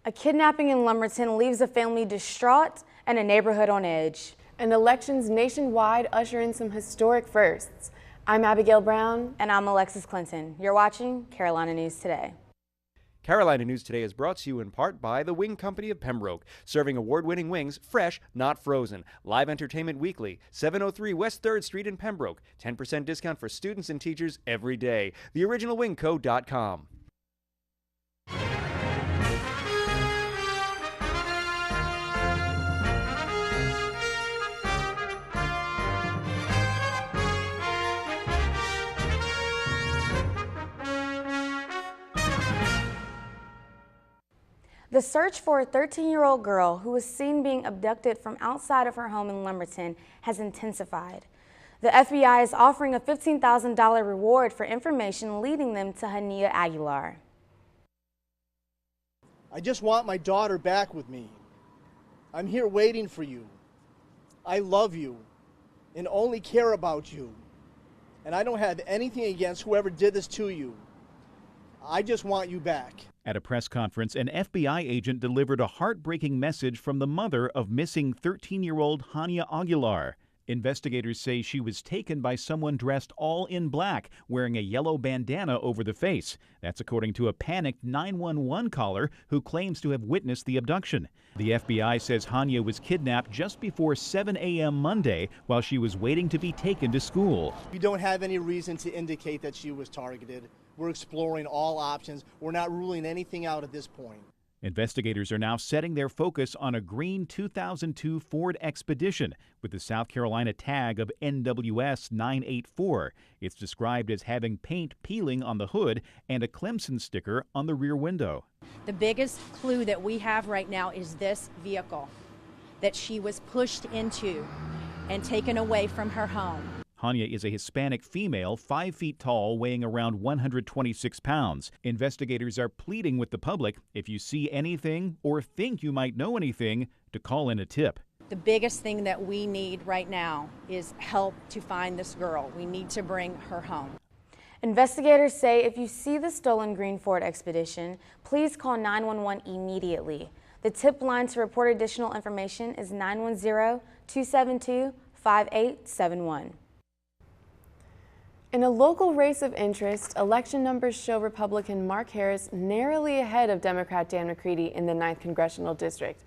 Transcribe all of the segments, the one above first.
A kidnapping in Lumberton leaves a family distraught and a neighborhood on edge. And elections nationwide usher in some historic firsts. I'm Abigail Brown. And I'm Alexis Clinton. You're watching Carolina News Today. Carolina News Today is brought to you in part by the Wing Company of Pembroke, serving award-winning wings fresh, not frozen. Live entertainment weekly, 703 West 3rd Street in Pembroke. 10% discount for students and teachers every day. TheOriginalWingCo.com. The search for a 13-year-old girl who was seen being abducted from outside of her home in Lumberton has intensified. The FBI is offering a $15,000 reward for information leading them to Hania Aguilar. I just want my daughter back with me. I'm here waiting for you. I love you and only care about you. And I don't have anything against whoever did this to you. I just want you back. At a press conference, an FBI agent delivered a heartbreaking message from the mother of missing 13-year-old Hania Aguilar. Investigators say she was taken by someone dressed all in black, wearing a yellow bandana over the face. That's according to a panicked 911 caller who claims to have witnessed the abduction. The FBI says Hania was kidnapped just before 7 a.m. Monday while she was waiting to be taken to school. We don't have any reason to indicate that she was targeted. We're exploring all options. We're not ruling anything out at this point. Investigators are now setting their focus on a green 2002 Ford Expedition with the South Carolina tag of NWS 984. It's described as having paint peeling on the hood and a Clemson sticker on the rear window. The biggest clue that we have right now is this vehicle that she was pushed into and taken away from her home. Hania is a Hispanic female, 5 feet tall, weighing around 126 pounds. Investigators are pleading with the public, if you see anything or think you might know anything, to call in a tip. The biggest thing that we need right now is help to find this girl. We need to bring her home. Investigators say if you see the stolen green Ford Expedition, please call 911 immediately. The tip line to report additional information is 910-272-5871. In a local race of interest, election numbers show Republican Mark Harris narrowly ahead of Democrat Dan McCready in the 9th Congressional District.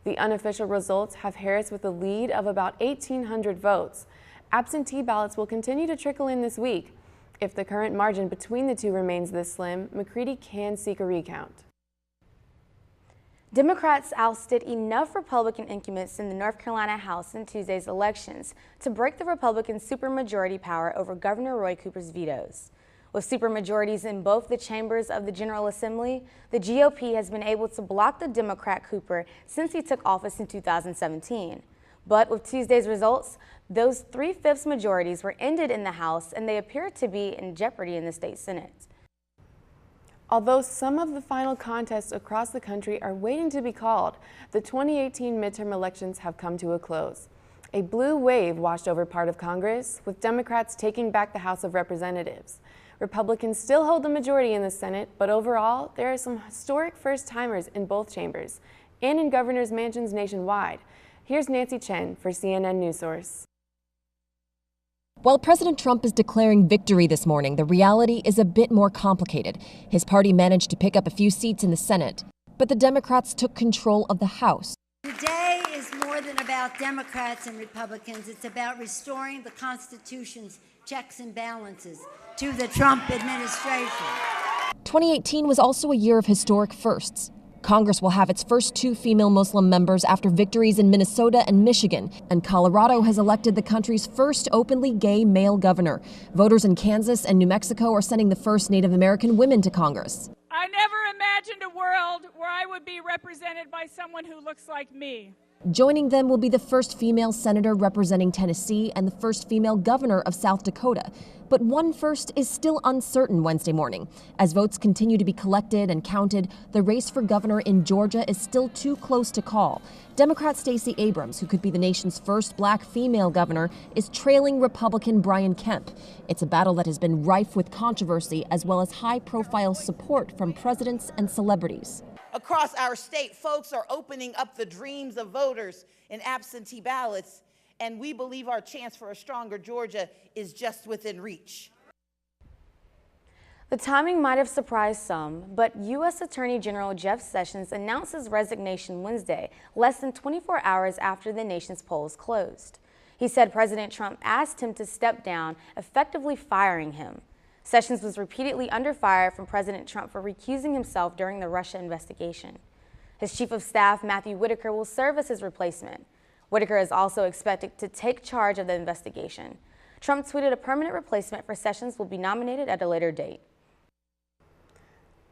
The unofficial results have Harris with a lead of about 1,800 votes. Absentee ballots will continue to trickle in this week. If the current margin between the two remains this slim, McCready can seek a recount. Democrats ousted enough Republican incumbents in the North Carolina House in Tuesday's elections to break the Republican supermajority power over Governor Roy Cooper's vetoes. With supermajorities in both the chambers of the General Assembly, the GOP has been able to block the Democrat Cooper since he took office in 2017. But with Tuesday's results, those 3/5 majorities were ended in the House and they appear to be in jeopardy in the state Senate. Although some of the final contests across the country are waiting to be called, the 2018 midterm elections have come to a close. A blue wave washed over part of Congress, with Democrats taking back the House of Representatives. Republicans still hold the majority in the Senate, but overall, there are some historic first-timers in both chambers and in governors' mansions nationwide. Here's Nancy Chen for CNN News Source. While President Trump is declaring victory this morning, the reality is a bit more complicated. His party managed to pick up a few seats in the Senate, but the Democrats took control of the House. Today is more than about Democrats and Republicans. It's about restoring the Constitution's checks and balances to the Trump administration. 2018 was also a year of historic firsts. Congress will have its first 2 female Muslim members after victories in Minnesota and Michigan, and Colorado has elected the country's first openly gay male governor. Voters in Kansas and New Mexico are sending the first Native American women to Congress. I never imagined a world where I would be represented by someone who looks like me. Joining them will be the first female senator representing Tennessee and the first female governor of South Dakota. But one first is still uncertain Wednesday morning. As votes continue to be collected and counted, the race for governor in Georgia is still too close to call. Democrat Stacey Abrams, who could be the nation's first black female governor, is trailing Republican Brian Kemp. It's a battle that has been rife with controversy as well as high-profile support from presidents and celebrities. across our state, folks are opening up the dreams of voters in absentee ballots, and we believe our chance for a stronger Georgia is just within reach. The timing might have surprised some, but U.S. Attorney General Jeff Sessions announced his resignation Wednesday, less than 24 hours after the nation's polls closed. He said President Trump asked him to step down, effectively firing him. Sessions was repeatedly under fire from President Trump for recusing himself during the Russia investigation. His chief of staff, Matthew Whitaker, will serve as his replacement. Whitaker is also expected to take charge of the investigation. Trump tweeted a permanent replacement for Sessions will be nominated at a later date.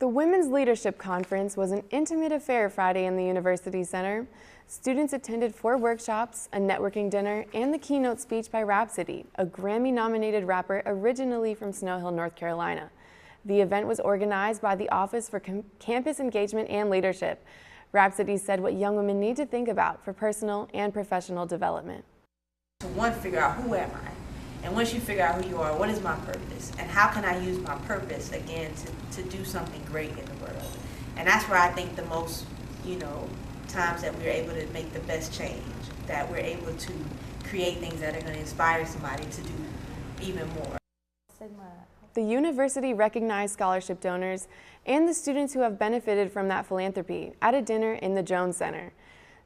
The Women's Leadership Conference was an intimate affair Friday in the University Center. Students attended 4 workshops, a networking dinner, and the keynote speech by Rhapsody, a Grammy-nominated rapper originally from Snow Hill, North Carolina. The event was organized by the Office for Campus Engagement and Leadership. Rhapsody said what young women need to think about for personal and professional development. To one, figure out who am I? And once you figure out who you are, what is my purpose? And how can I use my purpose, again, to do something great in the world? And that's where I think the most, times that we're able to make the best change, that we're able to create things that are going to inspire somebody to do even more. The university recognized scholarship donors and the students who have benefited from that philanthropy at a dinner in the Jones Center.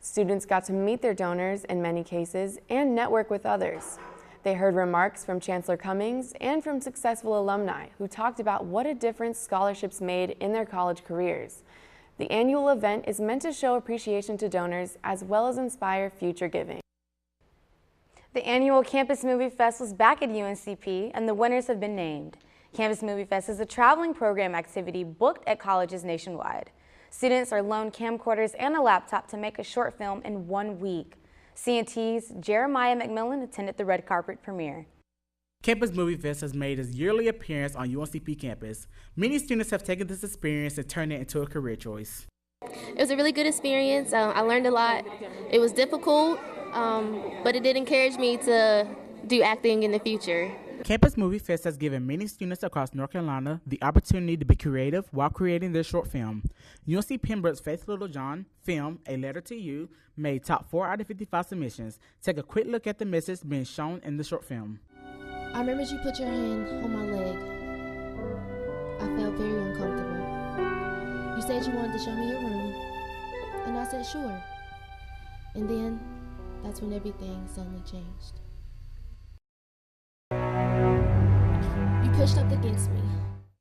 Students got to meet their donors in many cases and network with others. They heard remarks from Chancellor Cummings and from successful alumni who talked about what a difference scholarships made in their college careers. The annual event is meant to show appreciation to donors as well as inspire future giving. The annual Campus Movie Fest was back at UNCP and the winners have been named. Campus Movie Fest is a traveling program activity booked at colleges nationwide. Students are loaned camcorders and a laptop to make a short film in 1 week. C&T's Jeremiah McMillan attended the red carpet premiere. Campus Movie Fest has made its yearly appearance on UNCP campus. Many students have taken this experience and turned it into a career choice. It was a really good experience. I learned a lot. It was difficult, but it did encourage me to do acting in the future. Campus Movie Fest has given many students across North Carolina the opportunity to be creative while creating their short film. UNC Pembroke's Faith Littlejohn film, A Letter to You, made top 4 out of 55 submissions. Take a quick look at the message being shown in the short film. I remember you put your hand on my leg. I felt very uncomfortable. You said you wanted to show me your room, and I said sure. And then, that's when everything suddenly changed. You pushed up against me.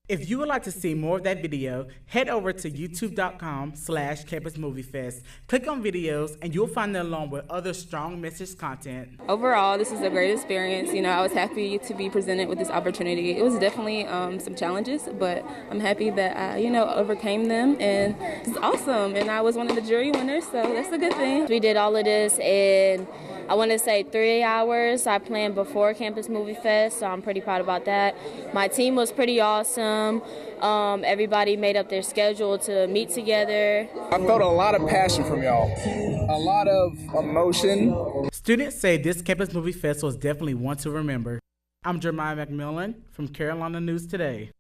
If you would like to see more of that video, head over to youtube.com/campusmoviefest. Click on videos and you'll find it along with other strong message content. Overall, this is a great experience. I was happy to be presented with this opportunity. It was definitely some challenges, but I'm happy that I, overcame them, and it's awesome. And I was one of the jury winners, so that's a good thing. We did all of this in, I want to say 3 hours. I planned before Campus Movie Fest, so I'm pretty proud about that. My team was pretty awesome. Everybody made up their schedule to meet together. I felt a lot of passion from y'all, a lot of emotion. Students say this Campus Movie Fest was definitely one to remember. I'm Jeremiah McMillan from Carolina News Today.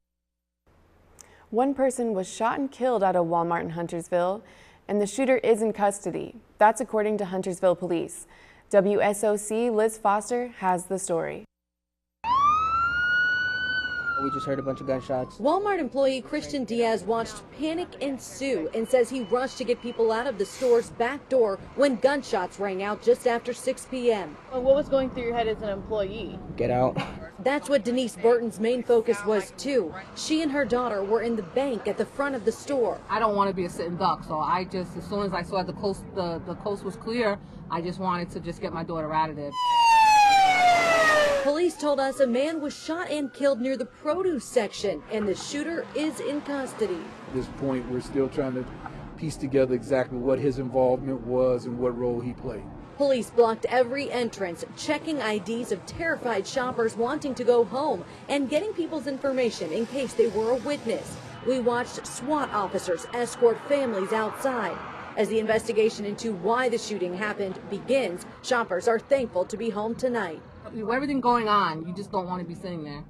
One person was shot and killed at a Walmart in Huntersville, and the shooter is in custody. That's according to Huntersville police. WSOC Liz Foster has the story. We just heard a bunch of gunshots. Walmart employee Christian Diaz watched panic ensue and says he rushed to get people out of the store's back door when gunshots rang out just after 6 p.m. What was going through your head as an employee? Get out. That's what Denise Burton's main focus was too. She and her daughter were in the bank at the front of the store. I don't want to be a sitting duck, so I just, as soon as I saw the coast was clear, I just wanted to just get my daughter out of there. Police told us a man was shot and killed near the produce section, and the shooter is in custody. At this point, we're still trying to piece together exactly what his involvement was and what role he played. Police blocked every entrance, checking IDs of terrified shoppers wanting to go home and getting people's information in case they were a witness. We watched SWAT officers escort families outside. As the investigation into why the shooting happened begins, shoppers are thankful to be home tonight. With everything going on, you just don't want to be sitting there.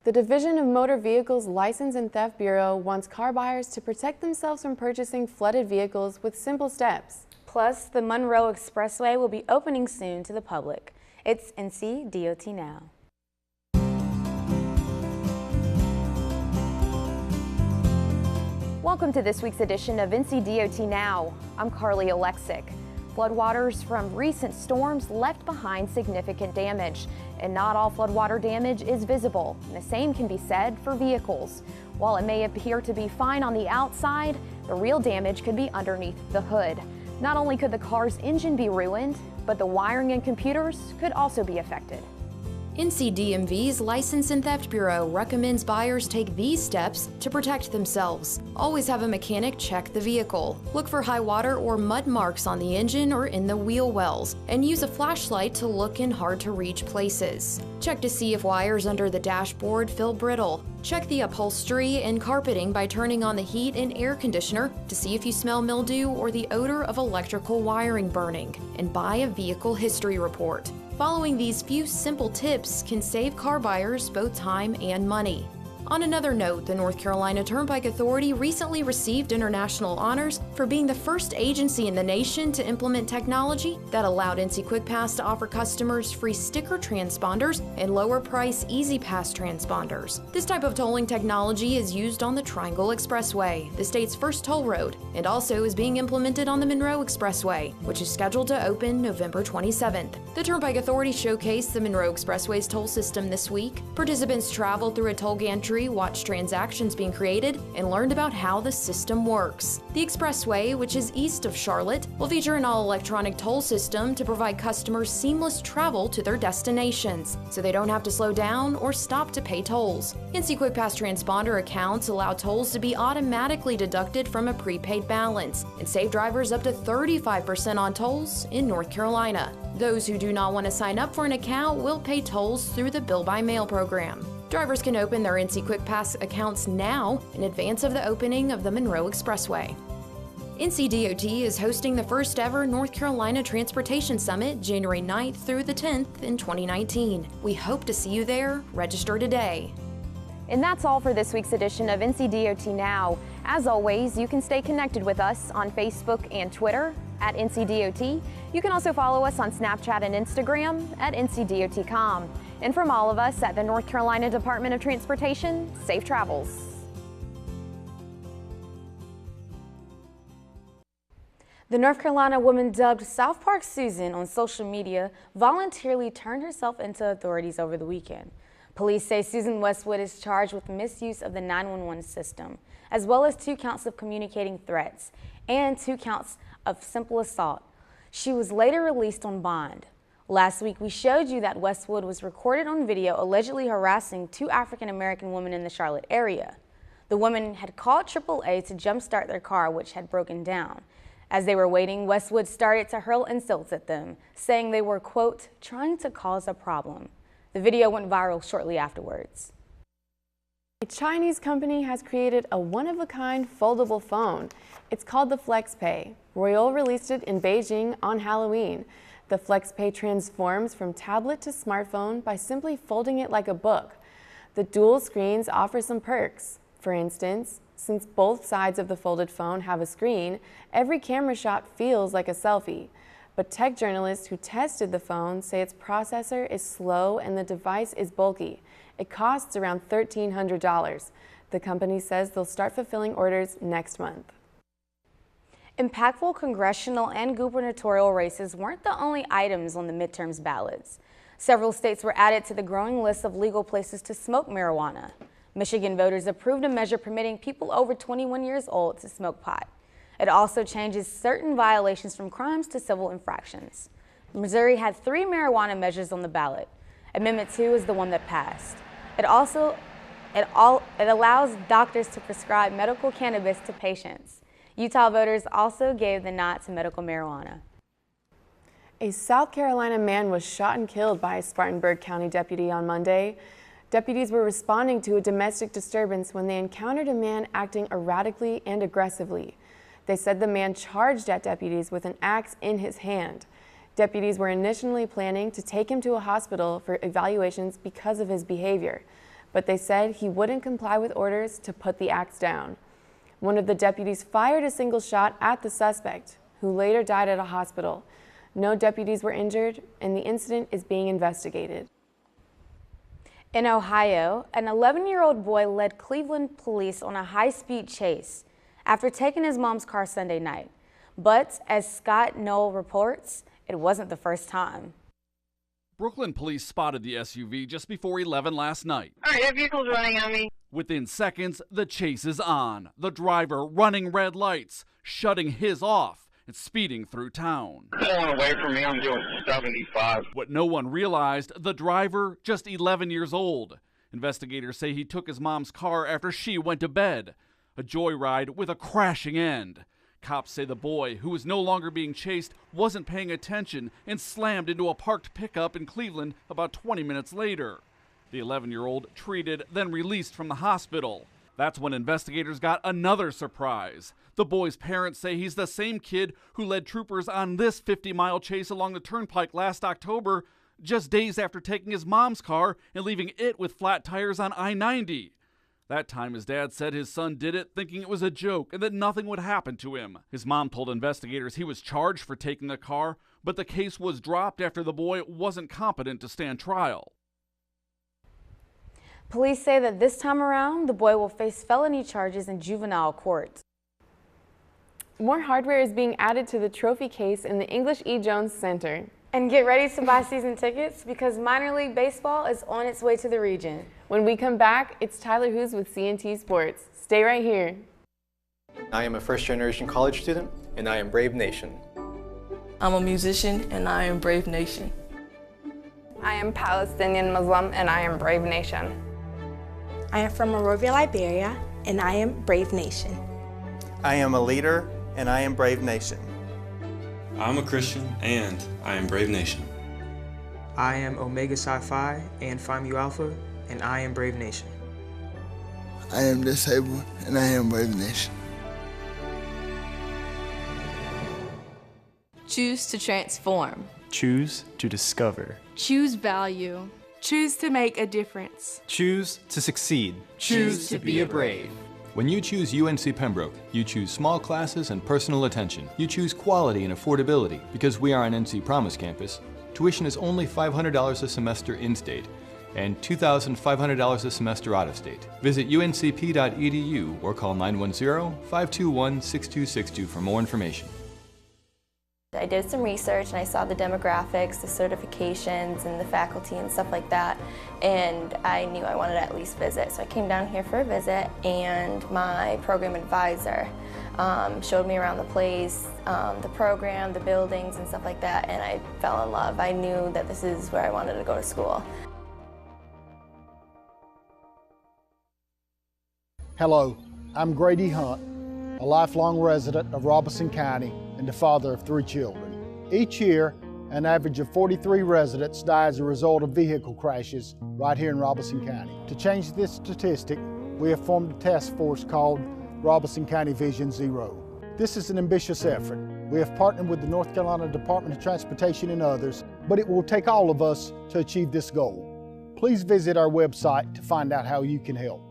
The Division of Motor Vehicles License and Theft Bureau wants car buyers to protect themselves from purchasing flooded vehicles with simple steps. Plus, the Monroe Expressway will be opening soon to the public. It's NCDOT Now. Welcome to this week's edition of NCDOT Now. I'm Carly Alexic. Floodwaters from recent storms left behind significant damage, and not all floodwater damage is visible. And the same can be said for vehicles. While it may appear to be fine on the outside, the real damage could be underneath the hood. Not only could the car's engine be ruined, but the wiring and computers could also be affected. NCDMV's License and Theft Bureau recommends buyers take these steps to protect themselves. Always have a mechanic check the vehicle. Look for high water or mud marks on the engine or in the wheel wells, and use a flashlight to look in hard-to-reach places. Check to see if wires under the dashboard feel brittle. Check the upholstery and carpeting by turning on the heat and air conditioner to see if you smell mildew or the odor of electrical wiring burning, and buy a vehicle history report. Following these few simple tips can save car buyers both time and money. On another note, the North Carolina Turnpike Authority recently received international honors for being the first agency in the nation to implement technology that allowed NC QuickPass to offer customers free sticker transponders and lower price Easy Pass transponders. This type of tolling technology is used on the Triangle Expressway, the state's first toll road, and also is being implemented on the Monroe Expressway, which is scheduled to open November 27th. The Turnpike Authority showcased the Monroe Expressway's toll system this week. Participants traveled through a toll gantry, watched transactions being created, and learned about how the system works. The expressway, which is east of Charlotte, will feature an all-electronic toll system to provide customers seamless travel to their destinations, so they don't have to slow down or stop to pay tolls. NC QuickPass transponder accounts allow tolls to be automatically deducted from a prepaid balance and save drivers up to 35% on tolls in North Carolina. Those who do not want to sign up for an account will pay tolls through the Bill by Mail program. Drivers can open their NC QuickPass accounts now in advance of the opening of the Monroe Expressway. NCDOT is hosting the first ever North Carolina Transportation Summit January 9th through the 10th in 2019. We hope to see you there. Register today. And that's all for this week's edition of NCDOT Now. As always, you can stay connected with us on Facebook and Twitter at NCDOT. You can also follow us on Snapchat and Instagram at NCDOT.com. And from all of us at the North Carolina Department of Transportation, safe travels. The North Carolina woman dubbed South Park Susan on social media voluntarily turned herself into authorities over the weekend. Police say Susan Westwood is charged with misuse of the 911 system, as well as 2 counts of communicating threats and 2 counts of simple assault. She was later released on bond. Last week, we showed you that Westwood was recorded on video allegedly harassing 2 African-American women in the Charlotte area. The women had called AAA to jumpstart their car, which had broken down. As they were waiting, Westwood started to hurl insults at them, saying they were, quote, trying to cause a problem. The video went viral shortly afterwards. A Chinese company has created a one-of-a-kind foldable phone. It's called the FlexPay. Royal released it in Beijing on Halloween. The FlexPay transforms from tablet to smartphone by simply folding it like a book. The dual screens offer some perks. For instance, since both sides of the folded phone have a screen, every camera shot feels like a selfie. But tech journalists who tested the phone say its processor is slow and the device is bulky. It costs around $1,300. The company says they'll start fulfilling orders next month. Impactful congressional and gubernatorial races weren't the only items on the midterms ballots. Several states were added to the growing list of legal places to smoke marijuana. Michigan voters approved a measure permitting people over 21 years old to smoke pot. It also changes certain violations from crimes to civil infractions. Missouri had 3 marijuana measures on the ballot. Amendment 2 is the one that passed. It allows doctors to prescribe medical cannabis to patients. Utah voters also gave the nod to medical marijuana. A South Carolina man was shot and killed by a Spartanburg County deputy on Monday. Deputies were responding to a domestic disturbance when they encountered a man acting erratically and aggressively. They said the man charged at deputies with an axe in his hand. Deputies were initially planning to take him to a hospital for evaluations because of his behavior. but they said he wouldn't comply with orders to put the axe down. One of the deputies fired a single shot at the suspect, who later died at a hospital. No deputies were injured, and the incident is being investigated. In Ohio, an 11-year-old boy led Cleveland police on a high-speed chase after taking his mom's car Sunday night. But as Scott Knoll reports, it wasn't the first time. Brooklyn police spotted the SUV just before 11 last night. All right, your vehicle's running on me. Within seconds, the chase is on. The driver running red lights, shutting his off, and speeding through town. Pulling away from me, I'm doing 75. What no one realized, the driver, just 11 years old. Investigators say he took his mom's car after she went to bed. A joyride with a crashing end. Cops say the boy, who was no longer being chased, wasn't paying attention and slammed into a parked pickup in Cleveland about 20 minutes later. The 11-year-old treated, then released from the hospital. That's when investigators got another surprise. The boy's parents say he's the same kid who led troopers on this 50-mile chase along the turnpike last October, just days after taking his mom's car and leaving it with flat tires on I-90. That time his dad said his son did it thinking it was a joke and that nothing would happen to him. His mom told investigators he was charged for taking the car, but the case was dropped after the boy wasn't competent to stand trial. Police say that this time around, the boy will face felony charges in juvenile court. More hardware is being added to the trophy case in the English E. Jones Center. And get ready to buy season tickets because minor league baseball is on its way to the region. When we come back, it's Tyler Hughes with CNT Sports. Stay right here. I am a first-generation college student, and I am Brave Nation. I'm a musician, and I am Brave Nation. I am Palestinian Muslim, and I am Brave Nation. I am from Monrovia, Liberia, and I am Brave Nation. I am a leader, and I am Brave Nation. I'm a Christian, and I am Brave Nation. I am Omega Psi Phi and Phi Mu Alpha, and I am Brave Nation. I am disabled, and I am Brave Nation. Choose to transform. Choose to discover. Choose value. Choose to make a difference. Choose to succeed. Choose to be a brave. When you choose UNC Pembroke, you choose small classes and personal attention. You choose quality and affordability. Because we are an NC Promise campus, tuition is only $500 a semester in-state and $2,500 a semester out-of-state. Visit uncp.edu or call 910-521-6262 for more information. I did some research and I saw the demographics, the certifications, and the faculty and stuff like that, and I knew I wanted to at least visit. So I came down here for a visit, and my program advisor showed me around the place, the program, the buildings, and stuff like that, and I fell in love. I knew that this is where I wanted to go to school. Hello, I'm Grady Hunt, a lifelong resident of Robeson County and the father of 3 children. Each year, an average of 43 residents die as a result of vehicle crashes right here in Robeson County. To change this statistic, we have formed a task force called Robeson County Vision Zero. This is an ambitious effort. We have partnered with the North Carolina Department of Transportation and others, but it will take all of us to achieve this goal. Please visit our website to find out how you can help.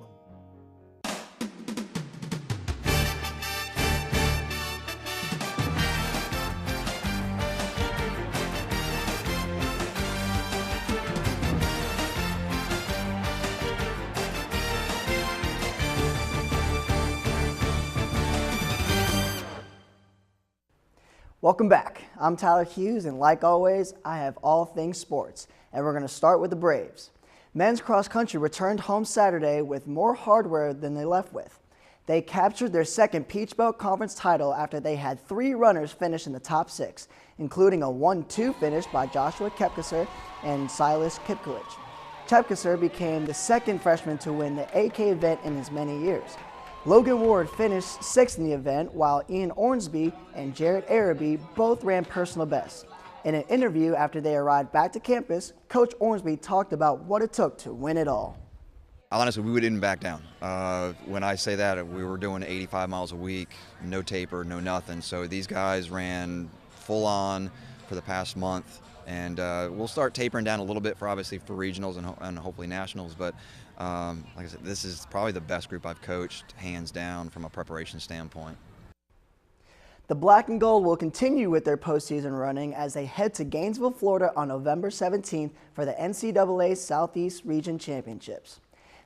Welcome back. I'm Tyler Hughes, and like always, I have all things sports. And we're going to start with the Braves. Men's cross country returned home Saturday with more hardware than they left with. They captured their second Peach Belt Conference title after they had 3 runners finish in the top 6, including a 1-2 finish by Joshua Kepkesser and Silas Kipkolich. Kepkesser became the second freshman to win the AK event in as many years. Logan Ward finished 6th in the event, while Ian Ornsby and Jared Araby both ran personal bests. In an interview after they arrived back to campus, Coach Ornsby talked about what it took to win it all. Honestly, we didn't back down. When I say that, we were doing 85 miles a week, no taper, no nothing. So these guys ran full on for the past month, and we'll start tapering down a little bit for obviously for regionals and hopefully nationals. But Like I said, this is probably the best group I've coached, hands down, from a preparation standpoint. The Black and Gold will continue with their postseason running as they head to Gainesville, Florida on November 17th for the NCAA Southeast Region Championships.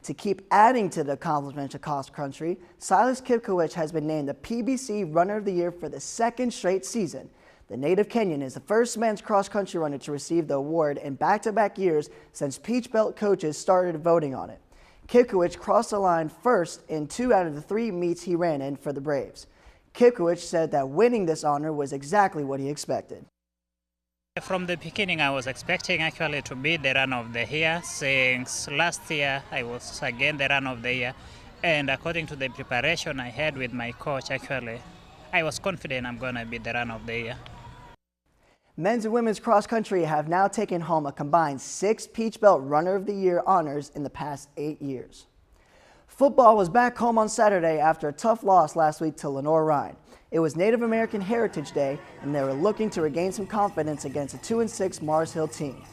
To keep adding to the accomplishments across country, Silas Kipkowicz has been named the PBC Runner of the Year for the second straight season. The native Kenyan is the first men's cross-country runner to receive the award in back-to-back years since Peach Belt coaches started voting on it. Kipkowicz crossed the line first in 2 out of the 3 meets he ran in for the Braves. Kipkowicz said that winning this honor was exactly what he expected. From the beginning, I was expecting actually to be the runner of the year, since last year I was again the runner of the year. And according to the preparation I had with my coach, actually, I was confident I'm going to be the runner of the year. Men's and women's cross country have now taken home a combined 6 Peach Belt Runner of the Year honors in the past 8 years. Football was back home on Saturday after a tough loss last week to Lenore-Rhine. It was Native American Heritage Day, and they were looking to regain some confidence against a 2-6 Mars Hill team.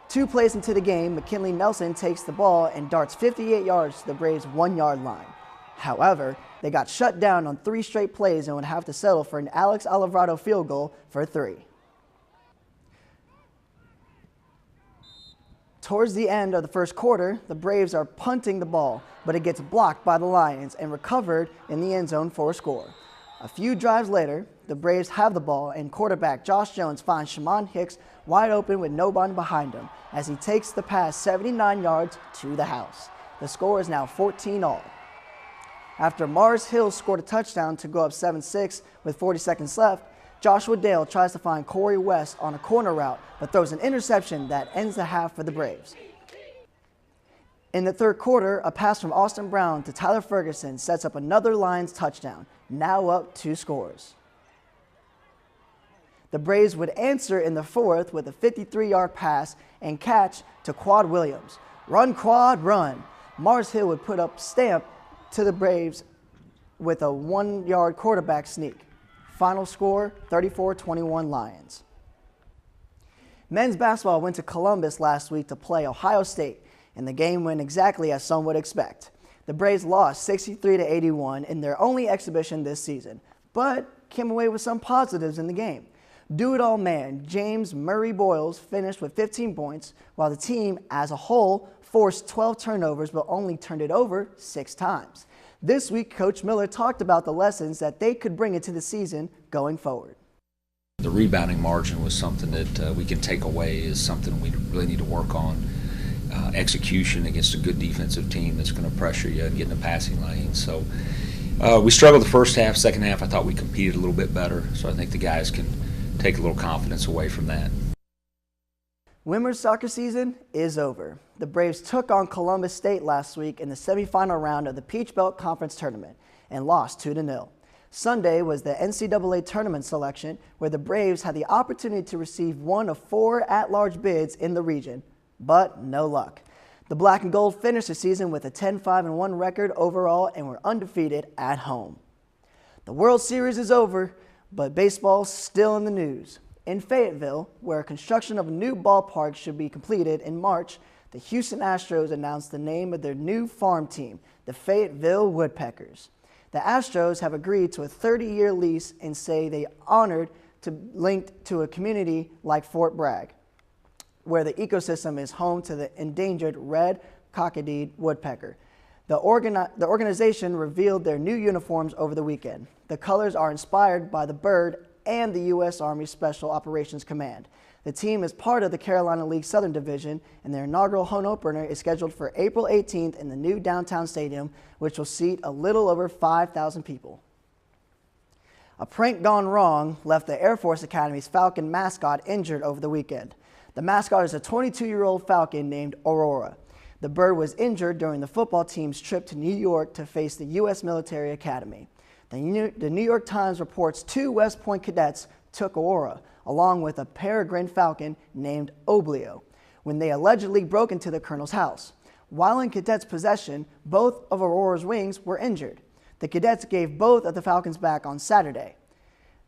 2 plays into the game, McKinley Nelson takes the ball and darts 58 yards to the Braves' 1-yard line. However, they got shut down on 3 straight plays and would have to settle for an Alex Alvarado field goal for 3. Towards the end of the first quarter, the Braves are punting the ball, but it gets blocked by the Lions and recovered in the end zone for a score. A few drives later, the Braves have the ball and quarterback Josh Jones finds Shaman Hicks wide open with nobody behind him as he takes the pass 79 yards to the house. The score is now 14-all. After Mars Hill scored a touchdown to go up 7-6 with 40 seconds left, Joshua Dale tries to find Corey West on a corner route, but throws an interception that ends the half for the Braves. In the third quarter, a pass from Austin Brown to Tyler Ferguson sets up another Lions touchdown, now up 2 scores. The Braves would answer in the fourth with a 53-yard pass and catch to Quad Williams. Run, Quad, run. Mars Hill would put up stamp to the Braves with a 1-yard quarterback sneak. Final score, 34-21 Lions. Men's basketball went to Columbus last week to play Ohio State, and the game went exactly as some would expect. The Braves lost 63-81 in their only exhibition this season, but came away with some positives in the game. Do-it-all man James Murray Boyles finished with 15 points, while the team as a whole forced 12 turnovers but only turned it over 6 times. This week, Coach Miller talked about the lessons that they could bring into the season going forward. The rebounding margin was something that we can take away, is something we really need to work on. Execution against a good defensive team that's going to pressure you and get in the passing lane. So we struggled the first half. Second half, I thought we competed a little bit better. So I think the guys can take a little confidence away from that. Women's soccer season is over. The Braves took on Columbus State last week in the semifinal round of the Peach Belt Conference Tournament and lost 2-0. Sunday was the NCAA tournament selection, where the Braves had the opportunity to receive one of 4 at-large bids in the region, but no luck. The Black and Gold finished the season with a 10-5-1 record overall and were undefeated at home. The World Series is over, but baseball's still in the news. In Fayetteville, where construction of a new ballpark should be completed in March, the Houston Astros announced the name of their new farm team, the Fayetteville Woodpeckers. The Astros have agreed to a 30-year lease and say they honored to linked to a community like Fort Bragg, where the ecosystem is home to the endangered red-cockaded woodpecker. The organization revealed their new uniforms over the weekend. The colors are inspired by the bird and the U.S. Army Special Operations Command. The team is part of the Carolina League Southern Division, and their inaugural home opener is scheduled for April 18th in the new downtown stadium, which will seat a little over 5,000 people. A prank gone wrong left the Air Force Academy's Falcon mascot injured over the weekend. The mascot is a 22-year-old Falcon named Aurora. The bird was injured during the football team's trip to New York to face the U.S. Military Academy. The New York Times reports 2 West Point cadets took Aurora, along with a peregrine falcon named Oblio, when they allegedly broke into the colonel's house. While in cadets' possession, both of Aurora's wings were injured. The cadets gave both of the falcons back on Saturday.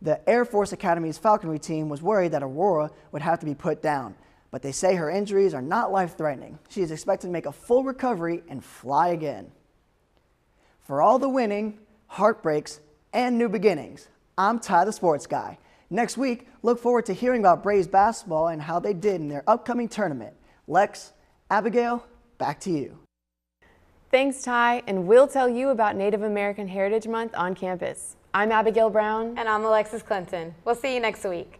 The Air Force Academy's falconry team was worried that Aurora would have to be put down, but they say her injuries are not life-threatening. She is expected to make a full recovery and fly again. For all the winning, heartbreaks, and new beginnings, I'm Ty the Sports Guy. Next week, look forward to hearing about Braves basketball and how they did in their upcoming tournament. Lex, Abigail, back to you. Thanks, Ty, and we'll tell you about Native American Heritage Month on campus. I'm Abigail Brown. And I'm Alexis Clinton. We'll see you next week.